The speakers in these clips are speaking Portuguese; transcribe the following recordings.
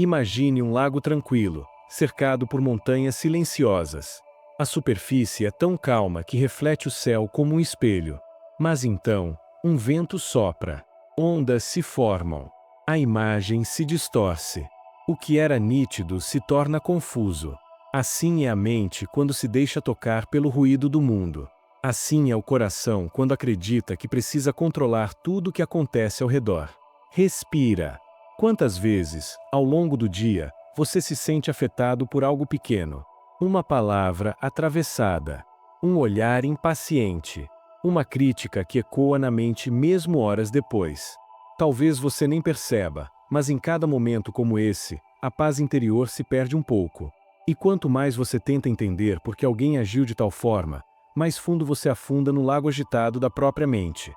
Imagine um lago tranquilo, cercado por montanhas silenciosas. A superfície é tão calma que reflete o céu como um espelho. Mas então, um vento sopra. Ondas se formam. A imagem se distorce. O que era nítido se torna confuso. Assim é a mente quando se deixa tocar pelo ruído do mundo. Assim é o coração quando acredita que precisa controlar tudo o que acontece ao redor. Respira. Quantas vezes, ao longo do dia, você se sente afetado por algo pequeno? Uma palavra atravessada, um olhar impaciente, uma crítica que ecoa na mente mesmo horas depois. Talvez você nem perceba, mas em cada momento como esse, a paz interior se perde um pouco. E quanto mais você tenta entender por que alguém agiu de tal forma, mais fundo você afunda no lago agitado da própria mente.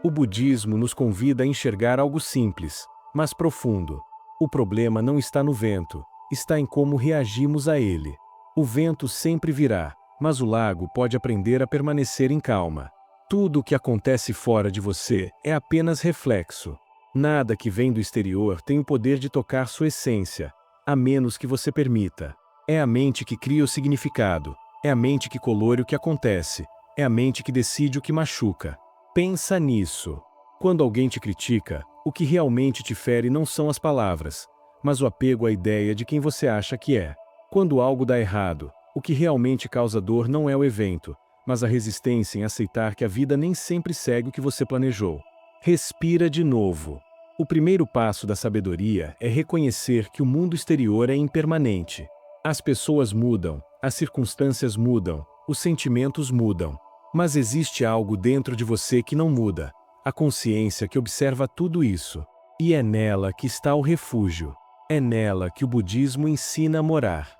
O budismo nos convida a enxergar algo simples, mas profundo. O problema não está no vento, está em como reagimos a ele. O vento sempre virá, mas o lago pode aprender a permanecer em calma. Tudo o que acontece fora de você é apenas reflexo. Nada que vem do exterior tem o poder de tocar sua essência, a menos que você permita. É a mente que cria o significado, é a mente que colore o que acontece, é a mente que decide o que machuca. Pensa nisso. Quando alguém te critica, o que realmente te fere não são as palavras, mas o apego à ideia de quem você acha que é. Quando algo dá errado, o que realmente causa dor não é o evento, mas a resistência em aceitar que a vida nem sempre segue o que você planejou. Respira de novo. O primeiro passo da sabedoria é reconhecer que o mundo exterior é impermanente. As pessoas mudam, as circunstâncias mudam, os sentimentos mudam. Mas existe algo dentro de você que não muda, a consciência que observa tudo isso. E é nela que está o refúgio. É nela que o budismo ensina a morar.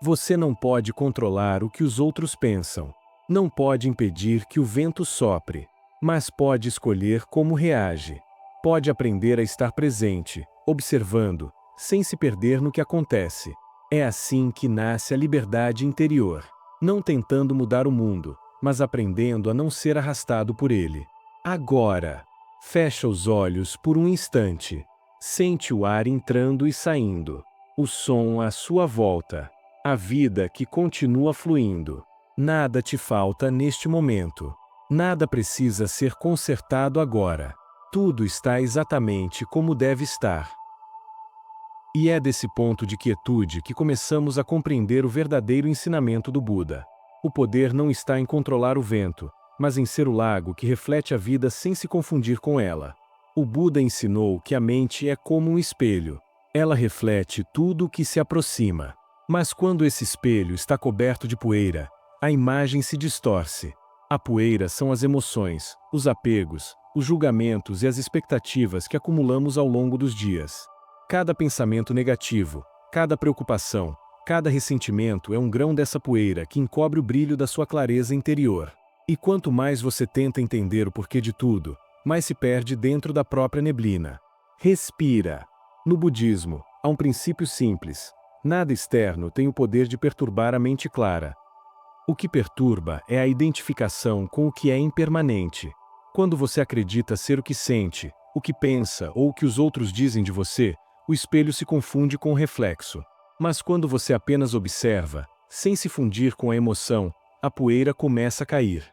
Você não pode controlar o que os outros pensam. Não pode impedir que o vento sopre. Mas pode escolher como reage. Pode aprender a estar presente, observando, sem se perder no que acontece. É assim que nasce a liberdade interior. Não tentando mudar o mundo, mas aprendendo a não ser arrastado por ele. Agora, fecha os olhos por um instante. Sente o ar entrando e saindo. O som à sua volta. A vida que continua fluindo. Nada te falta neste momento. Nada precisa ser consertado agora. Tudo está exatamente como deve estar. E é desse ponto de quietude que começamos a compreender o verdadeiro ensinamento do Buda. O poder não está em controlar o vento, mas em ser o lago que reflete a vida sem se confundir com ela. O Buda ensinou que a mente é como um espelho. Ela reflete tudo o que se aproxima. Mas quando esse espelho está coberto de poeira, a imagem se distorce. A poeira são as emoções, os apegos, os julgamentos e as expectativas que acumulamos ao longo dos dias. Cada pensamento negativo, cada preocupação, cada ressentimento é um grão dessa poeira que encobre o brilho da sua clareza interior. E quanto mais você tenta entender o porquê de tudo, mais se perde dentro da própria neblina. Respira. No budismo, há um princípio simples. Nada externo tem o poder de perturbar a mente clara. O que perturba é a identificação com o que é impermanente. Quando você acredita ser o que sente, o que pensa ou o que os outros dizem de você, o espelho se confunde com o reflexo. Mas quando você apenas observa, sem se fundir com a emoção, a poeira começa a cair.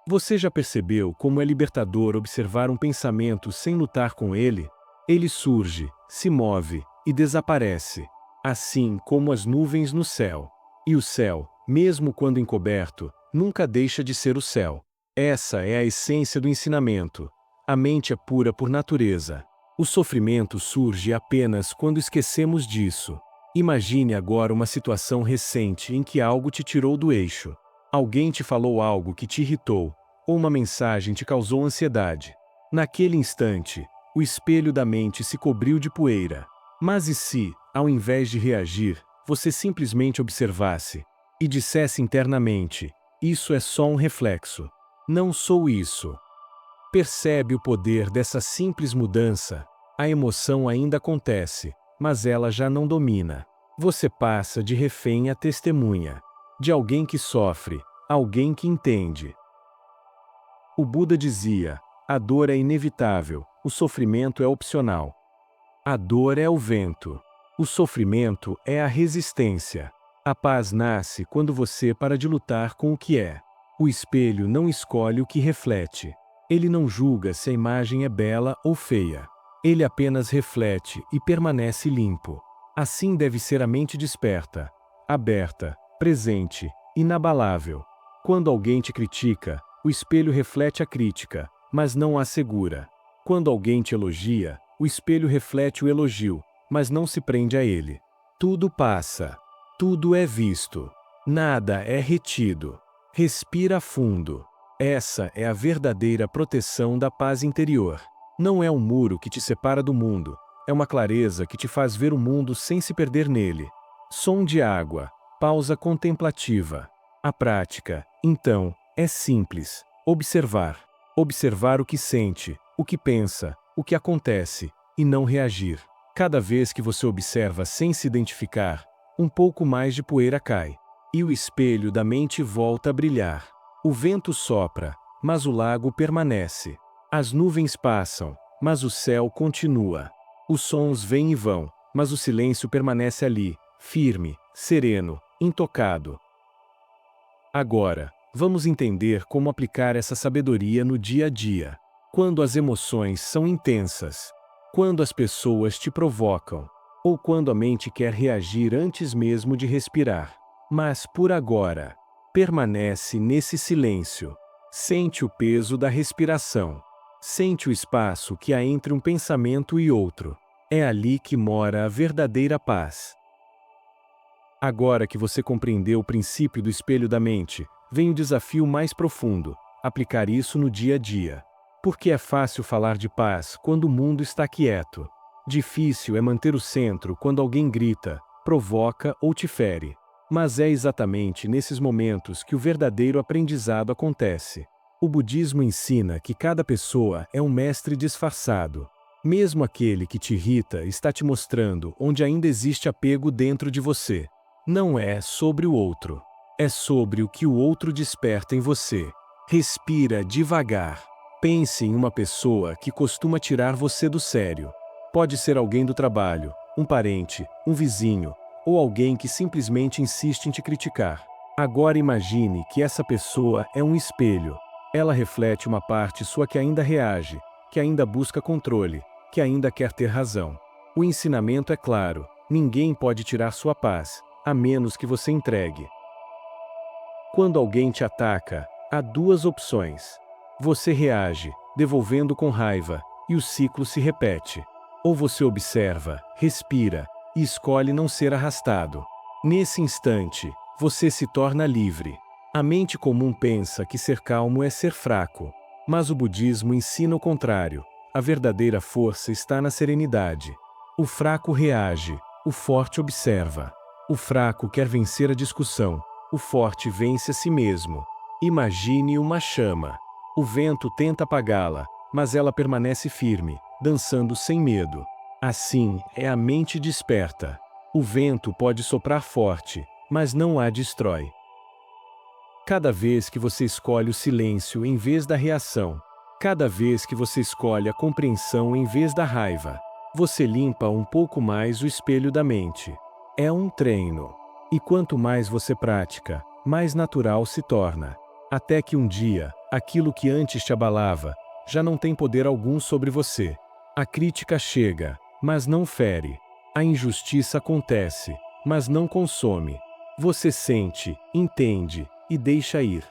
Você já percebeu como é libertador observar um pensamento sem lutar com ele? Ele surge, se move e desaparece, assim como as nuvens no céu. E o céu, mesmo quando encoberto, nunca deixa de ser o céu. Essa é a essência do ensinamento. A mente é pura por natureza. O sofrimento surge apenas quando esquecemos disso. Imagine agora uma situação recente em que algo te tirou do eixo. Alguém te falou algo que te irritou, ou uma mensagem te causou ansiedade. Naquele instante, o espelho da mente se cobriu de poeira. Mas e se, ao invés de reagir, você simplesmente observasse e dissesse internamente: isso é só um reflexo. Não sou isso. Percebe o poder dessa simples mudança? A emoção ainda acontece, mas ela já não domina. Você passa de refém a testemunha. De alguém que sofre, alguém que entende. O Buda dizia: a dor é inevitável, o sofrimento é opcional. A dor é o vento. O sofrimento é a resistência. A paz nasce quando você para de lutar com o que é. O espelho não escolhe o que reflete. Ele não julga se a imagem é bela ou feia. Ele apenas reflete e permanece limpo. Assim deve ser a mente desperta, aberta, presente, inabalável. Quando alguém te critica, o espelho reflete a crítica, mas não a assegura. Quando alguém te elogia, o espelho reflete o elogio, mas não se prende a ele. Tudo passa. Tudo é visto. Nada é retido. Respira fundo. Essa é a verdadeira proteção da paz interior. Não é um muro que te separa do mundo, é uma clareza que te faz ver o mundo sem se perder nele. Som de água, pausa contemplativa. A prática, então, é simples: observar. Observar o que sente, o que pensa, o que acontece, e não reagir. Cada vez que você observa sem se identificar, um pouco mais de poeira cai. E o espelho da mente volta a brilhar. O vento sopra, mas o lago permanece. As nuvens passam, mas o céu continua. Os sons vêm e vão, mas o silêncio permanece ali, firme, sereno, intocado. Agora, vamos entender como aplicar essa sabedoria no dia a dia. Quando as emoções são intensas, quando as pessoas te provocam, ou quando a mente quer reagir antes mesmo de respirar. Mas por agora, permanece nesse silêncio. Sente o peso da respiração. Sente o espaço que há entre um pensamento e outro. É ali que mora a verdadeira paz. Agora que você compreendeu o princípio do espelho da mente, vem o desafio mais profundo: aplicar isso no dia a dia. Porque é fácil falar de paz quando o mundo está quieto. Difícil é manter o centro quando alguém grita, provoca ou te fere. Mas é exatamente nesses momentos que o verdadeiro aprendizado acontece. O budismo ensina que cada pessoa é um mestre disfarçado. Mesmo aquele que te irrita está te mostrando onde ainda existe apego dentro de você. Não é sobre o outro. É sobre o que o outro desperta em você. Respira devagar. Pense em uma pessoa que costuma tirar você do sério. Pode ser alguém do trabalho, um parente, um vizinho, ou alguém que simplesmente insiste em te criticar. Agora imagine que essa pessoa é um espelho. Ela reflete uma parte sua que ainda reage, que ainda busca controle, que ainda quer ter razão. O ensinamento é claro: ninguém pode tirar sua paz, a menos que você entregue. Quando alguém te ataca, há duas opções. Você reage, devolvendo com raiva, e o ciclo se repete. Ou você observa, respira, e escolhe não ser arrastado. Nesse instante, você se torna livre. A mente comum pensa que ser calmo é ser fraco. Mas o budismo ensina o contrário. A verdadeira força está na serenidade. O fraco reage, o forte observa. O fraco quer vencer a discussão, o forte vence a si mesmo. Imagine uma chama. O vento tenta apagá-la, mas ela permanece firme, dançando sem medo. Assim é a mente desperta. O vento pode soprar forte, mas não a destrói. Cada vez que você escolhe o silêncio em vez da reação, cada vez que você escolhe a compreensão em vez da raiva, você limpa um pouco mais o espelho da mente. É um treino. E quanto mais você pratica, mais natural se torna. Até que um dia, aquilo que antes te abalava, já não tem poder algum sobre você. A crítica chega, mas não fere. A injustiça acontece, mas não consome. Você sente, entende e deixa ir.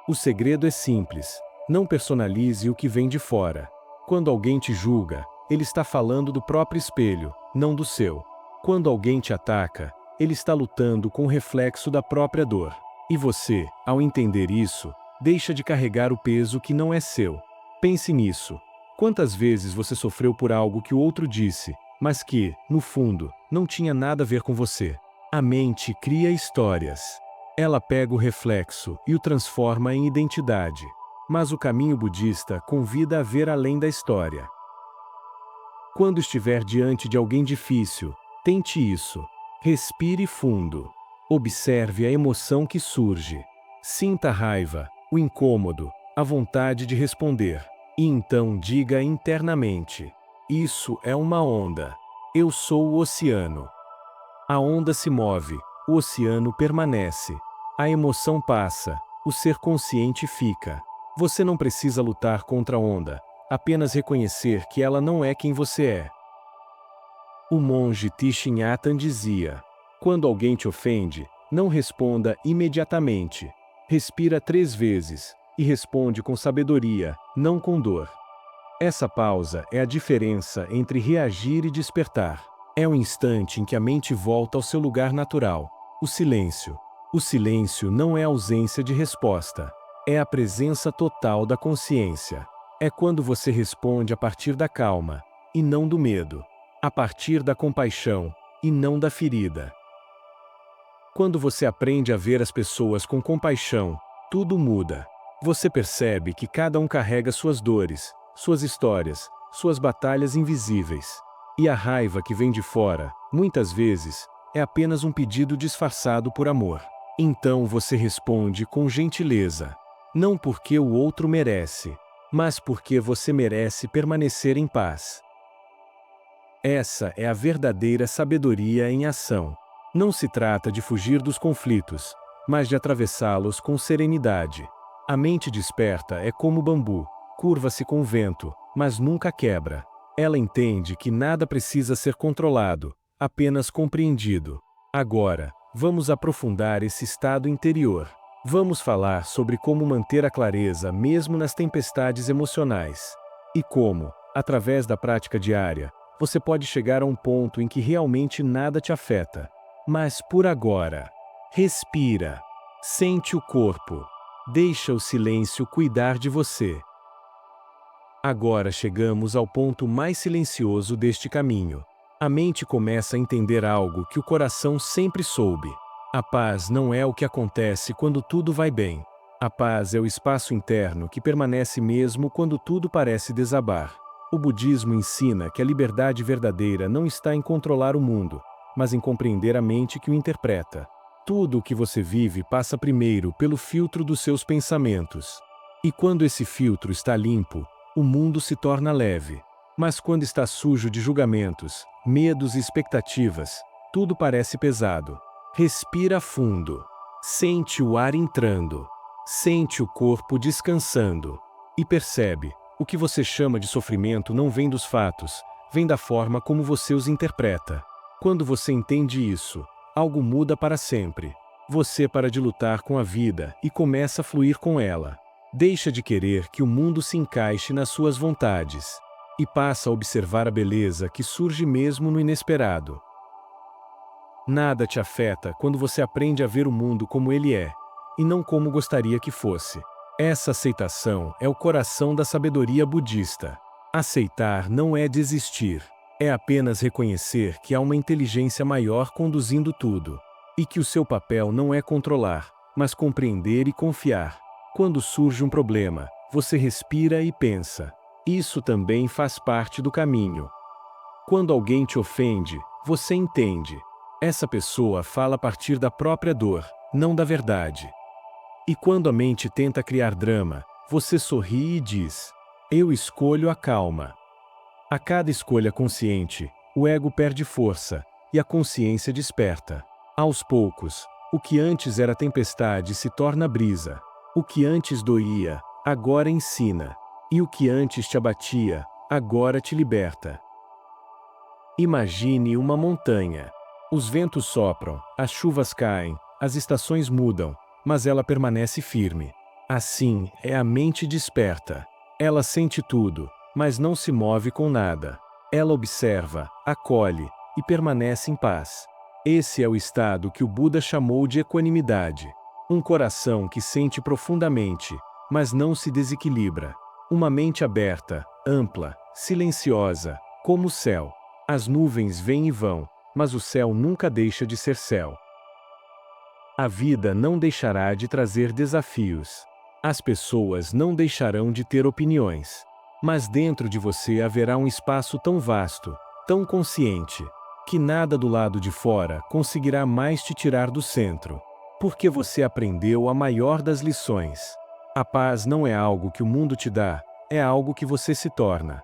O segredo é simples: não personalize o que vem de fora. Quando alguém te julga, ele está falando do próprio espelho, não do seu. Quando alguém te ataca, ele está lutando com o reflexo da própria dor. E você, ao entender isso, deixa de carregar o peso que não é seu. Pense nisso. Quantas vezes você sofreu por algo que o outro disse, mas que, no fundo, não tinha nada a ver com você? A mente cria histórias. Ela pega o reflexo e o transforma em identidade. Mas o caminho budista convida a ver além da história. Quando estiver diante de alguém difícil, tente isso. Respire fundo. Observe a emoção que surge. Sinta a raiva, o incômodo, a vontade de responder. E então diga internamente: Isso é uma onda. Eu sou o oceano. A onda se move, o oceano permanece. A emoção passa, o ser consciente fica. Você não precisa lutar contra a onda, apenas reconhecer que ela não é quem você é. O monge Thich Nhat Hanh dizia: quando alguém te ofende, não responda imediatamente. Respira 3 vezes e responde com sabedoria, não com dor. Essa pausa é a diferença entre reagir e despertar. É o instante em que a mente volta ao seu lugar natural, o silêncio. O silêncio não é ausência de resposta, é a presença total da consciência. É quando você responde a partir da calma, e não do medo. A partir da compaixão, e não da ferida. Quando você aprende a ver as pessoas com compaixão, tudo muda. Você percebe que cada um carrega suas dores, suas histórias, suas batalhas invisíveis. E a raiva que vem de fora, muitas vezes, é apenas um pedido disfarçado por amor. Então você responde com gentileza. Não porque o outro merece, mas porque você merece permanecer em paz. Essa é a verdadeira sabedoria em ação. Não se trata de fugir dos conflitos, mas de atravessá-los com serenidade. A mente desperta é como o bambu, curva-se com o vento, mas nunca quebra. Ela entende que nada precisa ser controlado, apenas compreendido. Agora, vamos aprofundar esse estado interior. Vamos falar sobre como manter a clareza mesmo nas tempestades emocionais. E como, através da prática diária, você pode chegar a um ponto em que realmente nada te afeta. Mas por agora, respira, sente o corpo, deixa o silêncio cuidar de você. Agora chegamos ao ponto mais silencioso deste caminho. A mente começa a entender algo que o coração sempre soube. A paz não é o que acontece quando tudo vai bem. A paz é o espaço interno que permanece mesmo quando tudo parece desabar. O budismo ensina que a liberdade verdadeira não está em controlar o mundo, mas em compreender a mente que o interpreta. Tudo o que você vive passa primeiro pelo filtro dos seus pensamentos. E quando esse filtro está limpo, o mundo se torna leve. Mas quando está sujo de julgamentos, medos e expectativas, tudo parece pesado. Respira fundo. Sente o ar entrando. Sente o corpo descansando. E percebe, o que você chama de sofrimento não vem dos fatos, vem da forma como você os interpreta. Quando você entende isso, algo muda para sempre. Você para de lutar com a vida e começa a fluir com ela. Deixa de querer que o mundo se encaixe nas suas vontades. E passa a observar a beleza que surge mesmo no inesperado. Nada te afeta quando você aprende a ver o mundo como ele é, e não como gostaria que fosse. Essa aceitação é o coração da sabedoria budista. Aceitar não é desistir, é apenas reconhecer que há uma inteligência maior conduzindo tudo, e que o seu papel não é controlar, mas compreender e confiar. Quando surge um problema, você respira e pensa. Isso também faz parte do caminho. Quando alguém te ofende, você entende. Essa pessoa fala a partir da própria dor, não da verdade. E quando a mente tenta criar drama, você sorri e diz: eu escolho a calma. A cada escolha consciente, o ego perde força, e a consciência desperta. Aos poucos, o que antes era tempestade se torna brisa. O que antes doía, agora ensina. E o que antes te abatia, agora te liberta. Imagine uma montanha. Os ventos sopram, as chuvas caem, as estações mudam, mas ela permanece firme. Assim é a mente desperta. Ela sente tudo, mas não se move com nada. Ela observa, acolhe e permanece em paz. Esse é o estado que o Buda chamou de equanimidade. Um coração que sente profundamente, mas não se desequilibra. Uma mente aberta, ampla, silenciosa, como o céu. As nuvens vêm e vão, mas o céu nunca deixa de ser céu. A vida não deixará de trazer desafios. As pessoas não deixarão de ter opiniões. Mas dentro de você haverá um espaço tão vasto, tão consciente, que nada do lado de fora conseguirá mais te tirar do centro. Porque você aprendeu a maior das lições. A paz não é algo que o mundo te dá, é algo que você se torna.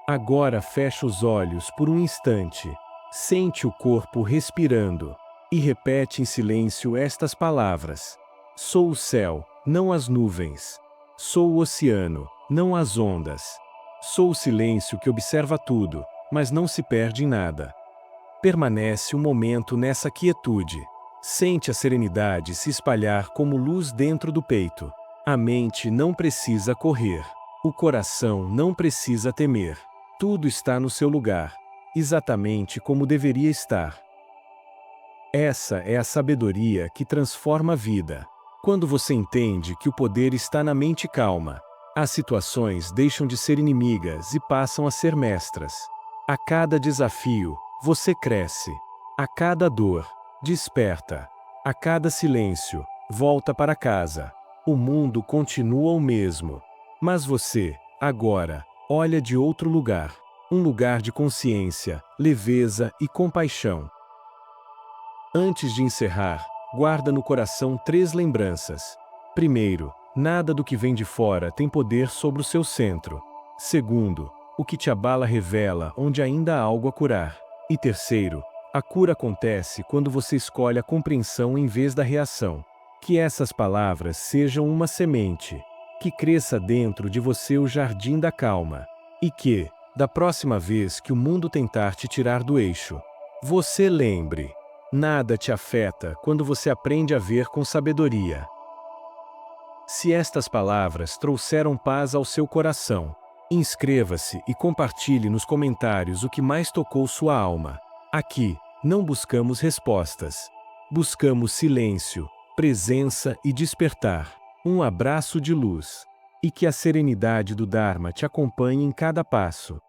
Agora fecha os olhos por um instante. Sente o corpo respirando. E repete em silêncio estas palavras. Sou o céu, não as nuvens. Sou o oceano, não as ondas. Sou o silêncio que observa tudo, mas não se perde em nada. Permanece um momento nessa quietude. Sente a serenidade se espalhar como luz dentro do peito. A mente não precisa correr. O coração não precisa temer. Tudo está no seu lugar, exatamente como deveria estar. Essa é a sabedoria que transforma a vida. Quando você entende que o poder está na mente calma, as situações deixam de ser inimigas e passam a ser mestras. A cada desafio, você cresce. A cada dor, desperta. A cada silêncio, volta para casa. O mundo continua o mesmo. Mas você, agora, olha de outro lugar. Um lugar de consciência, leveza e compaixão. Antes de encerrar, guarda no coração 3 lembranças. Primeiro, nada do que vem de fora tem poder sobre o seu centro. Segundo, o que te abala revela onde ainda há algo a curar. E terceiro, a cura acontece quando você escolhe a compreensão em vez da reação. Que essas palavras sejam uma semente, que cresça dentro de você o jardim da calma. E que, da próxima vez que o mundo tentar te tirar do eixo, você lembre: nada te afeta quando você aprende a ver com sabedoria. Se estas palavras trouxeram paz ao seu coração, inscreva-se e compartilhe nos comentários o que mais tocou sua alma. Aqui, não buscamos respostas. Buscamos silêncio, presença e despertar. Um abraço de luz. E que a serenidade do Dharma te acompanhe em cada passo.